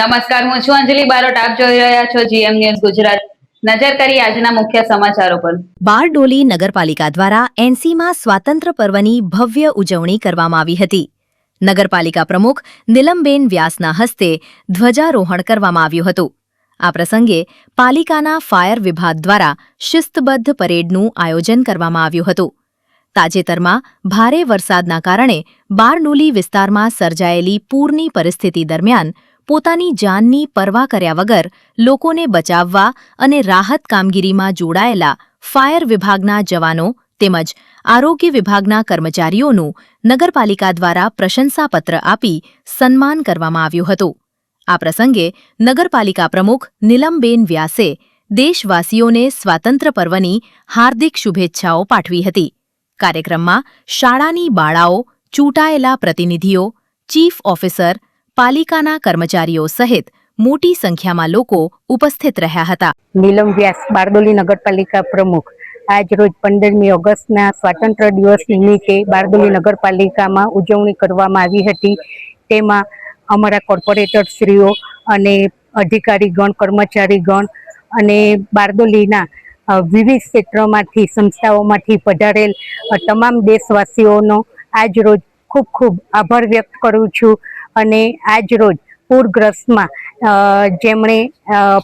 નમસ્કાર, હું છું અંજલિ બારોટ. આપ જોઈ રહ્યા છો જીએમ ન્યૂઝ ગુજરાત. નજર કરી આજના મુખ્ય સમાચારો પર. બારડોલી નગરપાલિકા દ્વારા 80મા સ્વાતંત્ર્ય પર્વની ભવ્ય ઉજવણી કરવામાં આવી હતી. નગરપાલિકા પ્રમુખ નીલમબેન વ્યાસના હસ્તે ધ્વજારોહણ કરવામાં આવ્યું હતું. આ પ્રસંગે પાલિકાના ફાયર વિભાગ દ્વારા શિસ્તબદ્ધ પરેડનું આયોજન કરવામાં આવ્યું હતું. તાજેતરમાં ભારે વરસાદના કારણે બારડોલી વિસ્તારમાં સર્જાયેલી પૂરની પરિસ્થિતિ દરમિયાન પોતાની જાનની પરવા કર્યા વગર લોકોને બચાવવા અને રાહત કામગીરીમાં જોડાયેલા ફાયર વિભાગના જવાનો તેમજ આરોગ્ય વિભાગના કર્મચારીઓનું નગરપાલિકા દ્વારા પ્રશંસાપત્ર આપી સન્માન કરવામાં આવ્યું હતું. આ પ્રસંગે નગરપાલિકા પ્રમુખ નીલમબેન વ્યાસે દેશવાસીઓને સ્વાતંત્ર્ય પર્વની હાર્દિક શુભેચ્છાઓ પાઠવી હતી. કાર્યક્રમમાં શાળાની બાળાઓ, ચૂંટાયેલા પ્રતિનિધિઓ, ચીફ ઓફિસર, પાલિકાના કર્મચારીઓ સહિત મોટી સંખ્યામાં લોકો ઉપસ્થિત રહ્યા હતા. નીલમ વ્યાસ, બારડોલી નગરપાલિકા પ્રમુખ. આજ રોજ 15મી ઓગસ્ટના સ્વાતંત્ર્ય દિવસ નિમિત્તે બારડોલી નગરપાલિકામાં ઉજવણી કરવામાં આવી હતી. તેમાં અમારા કોર્પોરેટરશ્રીઓ અને અધિકારીગણ, કર્મચારીગણ અને બારડોલીના વિવિધ ક્ષેત્રોમાંથી, સંસ્થાઓમાંથી પધારેલ તમામ દેશવાસીઓનો આજ રોજ ખૂબ ખૂબ આભાર વ્યક્ત કરું છું. અને આજ રોજ પૂરગ્રસ્તમાં જેમણે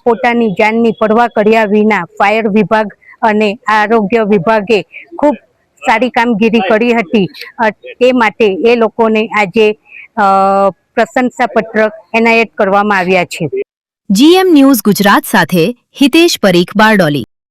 પોતાની જાનની પરવા કર્યા વિના ફાયર વિભાગ અને આરોગ્ય વિભાગે ખૂબ સારી કામગીરી કરી હતી. તે માટે એ લોકોને આજે પ્રશંસાપત્ર એનાયત કરવામાં આવ્યા છે. જીએમ ન્યૂઝ ગુજરાત સાથે હિતેશ પરીખ, બારડોલી.